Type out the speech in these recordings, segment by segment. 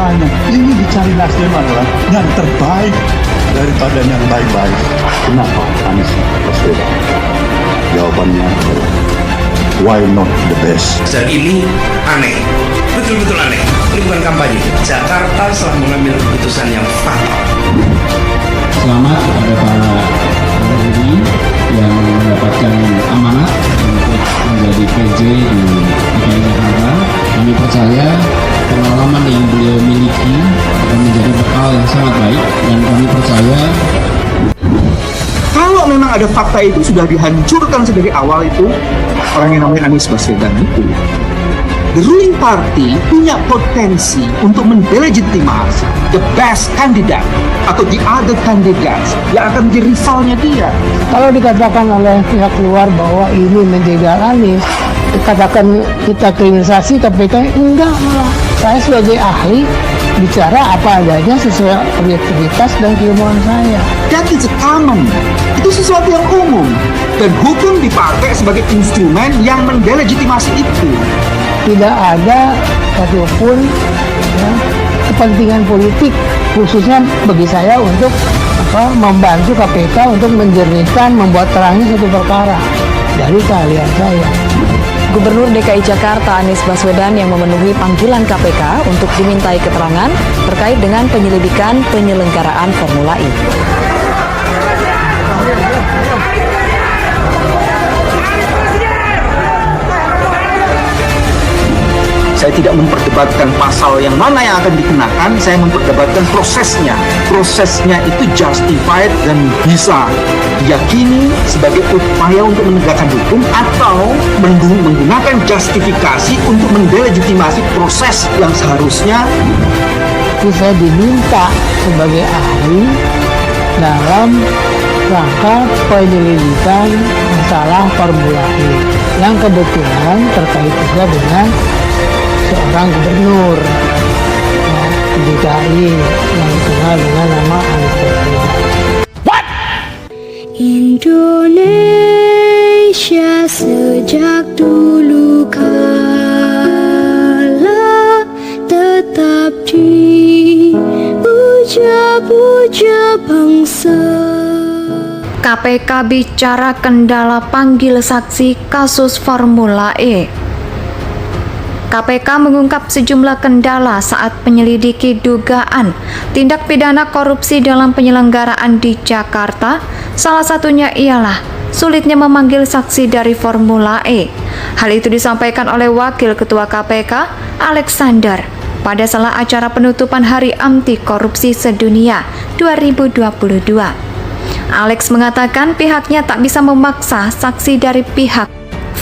makanya ini dicari Nasdem adalah yang terbaik daripada yang baik-baik. Kenapa Anies Baswedan? Jawabannya adalah why not the best? Dan ini aneh, betul-betul aneh. Ini bukan kampanye. Jakarta telah mengambil keputusan yang fatal. Selamat kepada para pengemudi yang mendapatkan amanat untuk menjadi PJ di DKI Jakarta. Kami percaya pengalaman yang beliau miliki akan menjadi bekal yang sangat baik, dan kami percaya kalau memang ada fakta itu sudah dihancurkan sedari awal itu orang yang namanya Anies Baswedan itu. The ruling party punya potensi untuk mendelegitimasi the best candidate atau the other candidates yang akan menjadi rivalnya dia. Kalau dikatakan oleh pihak luar bahwa ini menjegal Anies, dikatakan kita kriminalisasi KPK, enggak, malah saya sebagai ahli bicara apa adanya sesuai objektivitas dan keilmuan saya. That is common. Itu sesuatu yang umum. Dan hukum dipakai sebagai instrumen yang mendelegitimasi itu. Tidak ada satupun kepentingan politik khususnya bagi saya untuk membantu KPK untuk menjernihkan, membuat terangnya satu perkara dari keahlian saya. Gubernur DKI Jakarta Anies Baswedan yang memenuhi panggilan KPK untuk dimintai keterangan terkait dengan penyelidikan penyelenggaraan Formula E. Saya tidak memperdebatkan pasal yang mana yang akan dikenakan, saya memperdebatkan prosesnya. Prosesnya itu justified dan bisa diyakini sebagai upaya untuk menegakkan hukum atau menggunakan justifikasi untuk mendelegitimasi proses yang seharusnya. Saya diminta sebagai ahli dalam rangka penyelidikan masalah Formula E yang kebetulan terkait juga dengan seorang gubernur DKI yang dikenal dengan nama Anies Baswedan. Indonesia sejak dulu kala tetap dipuja-puja bangsa. KPK bicara kendala panggil saksi kasus Formula E. KPK mengungkap sejumlah kendala saat menyelidiki dugaan tindak pidana korupsi dalam penyelenggaraan di Jakarta. Salah satunya ialah sulitnya memanggil saksi dari Formula E. Hal itu disampaikan oleh Wakil Ketua KPK, Alexander, pada salah acara penutupan Hari Anti Korupsi Sedunia 2022. Alex mengatakan pihaknya tak bisa memaksa saksi dari pihak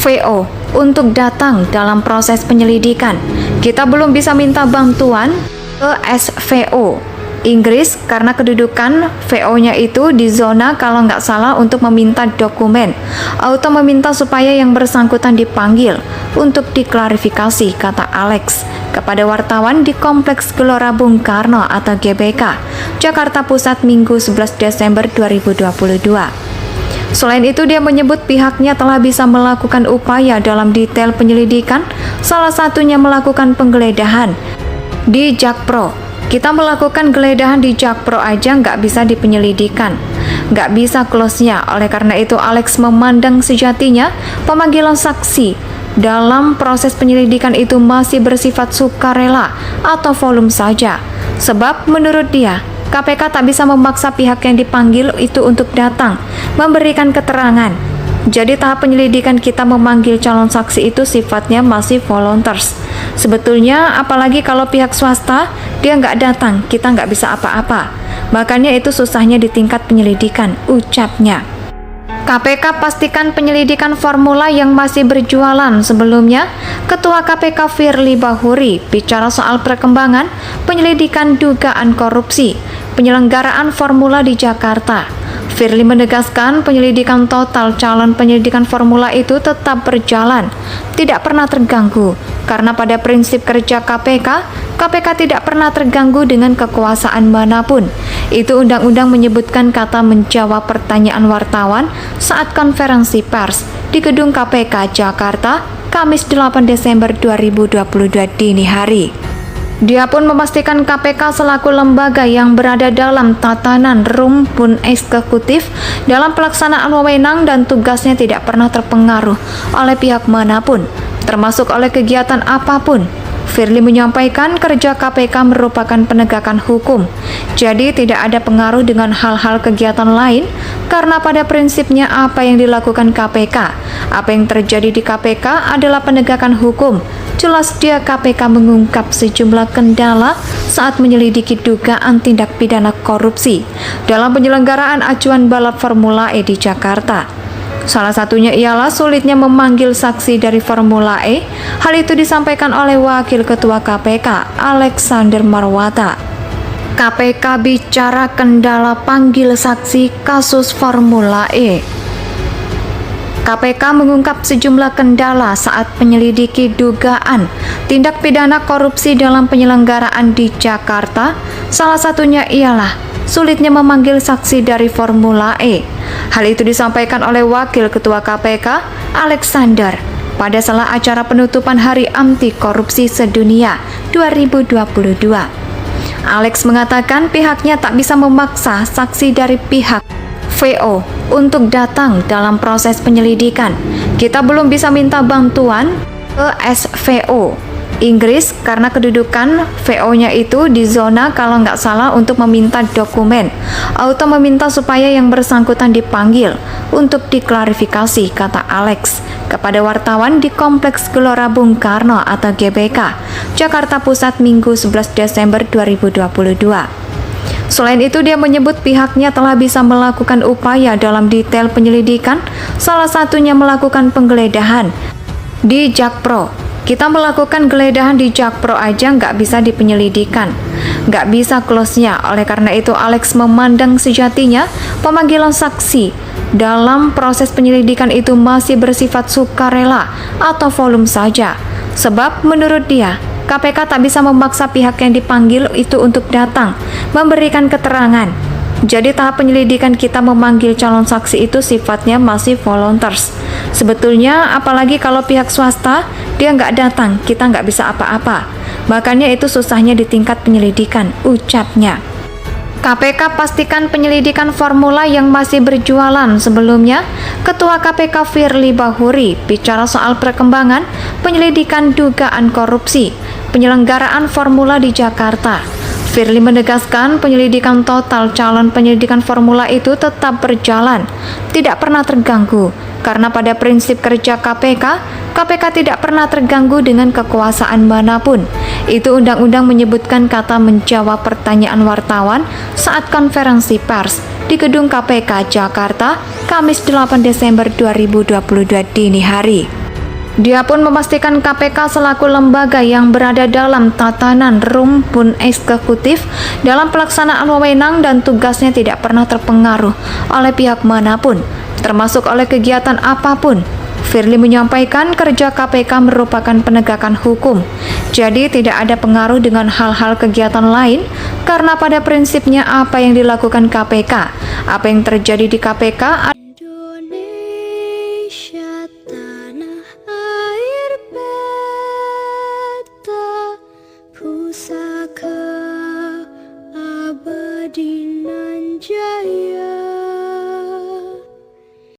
VO untuk datang dalam proses penyelidikan. Kita belum bisa minta bantuan ke SVO Inggris karena kedudukan VO-nya itu di zona kalau nggak salah untuk meminta dokumen atau meminta supaya yang bersangkutan dipanggil untuk diklarifikasi, kata Alex kepada wartawan di Kompleks Gelora Bung Karno atau GBK, Jakarta Pusat Minggu 11 Desember 2022. Selain itu, dia menyebut pihaknya telah bisa melakukan upaya dalam detail penyelidikan, salah satunya melakukan penggeledahan di Jakpro. Kita melakukan geledahan di Jakpro aja nggak bisa di penyelidikan, nggak bisa close-nya. Oleh karena itu, Alex memandang sejatinya pemanggilan saksi dalam proses penyelidikan itu masih bersifat sukarela atau volume saja. Sebab menurut dia, KPK tak bisa memaksa pihak yang dipanggil itu untuk datang memberikan keterangan. Jadi tahap penyelidikan kita memanggil calon saksi itu sifatnya masih volunteers. Sebetulnya apalagi kalau pihak swasta dia nggak datang, kita nggak bisa apa-apa. Makanya itu susahnya di tingkat penyelidikan, ucapnya. KPK pastikan penyelidikan formula yang masih berjualan. Sebelumnya, Ketua KPK Firly Bahuri bicara soal perkembangan penyelidikan dugaan korupsi penyelenggaraan formula di Jakarta. Firly menegaskan penyelidikan total calon penyelidikan formula itu tetap berjalan, tidak pernah terganggu, karena pada prinsip kerja KPK, KPK tidak pernah terganggu dengan kekuasaan manapun. Itu undang-undang menyebutkan, kata menjawab pertanyaan wartawan saat konferensi pers di gedung KPK Jakarta, Kamis 8 Desember 2022 dini hari. Dia pun memastikan KPK selaku lembaga yang berada dalam tatanan rumpun eksekutif dalam pelaksanaan wewenang dan tugasnya tidak pernah terpengaruh oleh pihak manapun, termasuk oleh kegiatan apapun. Firly menyampaikan kerja KPK merupakan penegakan hukum, jadi tidak ada pengaruh dengan hal-hal kegiatan lain karena pada prinsipnya apa yang dilakukan KPK, apa yang terjadi di KPK adalah penegakan hukum. Jelas dia KPK mengungkap sejumlah kendala saat menyelidiki dugaan tindak pidana korupsi dalam penyelenggaraan acuan balap Formula E di Jakarta. Salah satunya ialah sulitnya memanggil saksi dari Formula E. Hal itu disampaikan oleh Wakil Ketua KPK, Alexander Marwata. KPK bicara kendala panggil saksi kasus Formula E. KPK mengungkap sejumlah kendala saat menyelidiki dugaan tindak pidana korupsi dalam penyelenggaraan di Jakarta. Salah satunya ialah sulitnya memanggil saksi dari Formula E. Hal itu disampaikan oleh Wakil Ketua KPK, Alexander, pada salah acara penutupan Hari Anti Korupsi Sedunia 2022. Alex mengatakan pihaknya tak bisa memaksa saksi dari pihak VO untuk datang dalam proses penyelidikan. Kita belum bisa minta bantuan ke SVO Inggris karena kedudukan VO-nya itu di zona kalau nggak salah untuk meminta dokumen atau meminta supaya yang bersangkutan dipanggil untuk diklarifikasi, kata Alex kepada wartawan di Kompleks Gelora Bung Karno atau GBK, Jakarta Pusat Minggu 11 Desember 2022. Selain itu, dia menyebut pihaknya telah bisa melakukan upaya dalam detail penyelidikan, salah satunya melakukan penggeledahan di Jakpro. Kita melakukan geledahan di Jakpro aja nggak bisa di penyelidikan, nggak bisa close-nya. Oleh karena itu, Alex memandang sejatinya pemanggilan saksi dalam proses penyelidikan itu masih bersifat sukarela atau volume saja. Sebab menurut dia, KPK tak bisa memaksa pihak yang dipanggil itu untuk datang memberikan keterangan. Jadi tahap penyelidikan kita memanggil calon saksi itu sifatnya masih volunteers. Sebetulnya apalagi kalau pihak swasta dia nggak datang, kita nggak bisa apa-apa. Makanya itu susahnya di tingkat penyelidikan, ucapnya. KPK pastikan penyelidikan formula yang masih berjualan. Sebelumnya, Ketua KPK Firly Bahuri bicara soal perkembangan penyelidikan dugaan korupsi penyelenggaraan formula di Jakarta. Firly menegaskan penyelidikan total calon penyelidikan formula itu tetap berjalan, tidak pernah terganggu, karena pada prinsip kerja KPK tidak pernah terganggu dengan kekuasaan manapun. Itu undang-undang menyebutkan, kata menjawab pertanyaan wartawan saat konferensi pers di gedung KPK Jakarta, Kamis 8 Desember 2022 dini hari. Dia pun memastikan KPK selaku lembaga yang berada dalam tatanan rumpun eksekutif dalam pelaksanaan wewenang dan tugasnya tidak pernah terpengaruh oleh pihak manapun, termasuk oleh kegiatan apapun. Firly menyampaikan kerja KPK merupakan penegakan hukum, jadi tidak ada pengaruh dengan hal-hal kegiatan lain karena pada prinsipnya apa yang dilakukan KPK, apa yang terjadi di KPK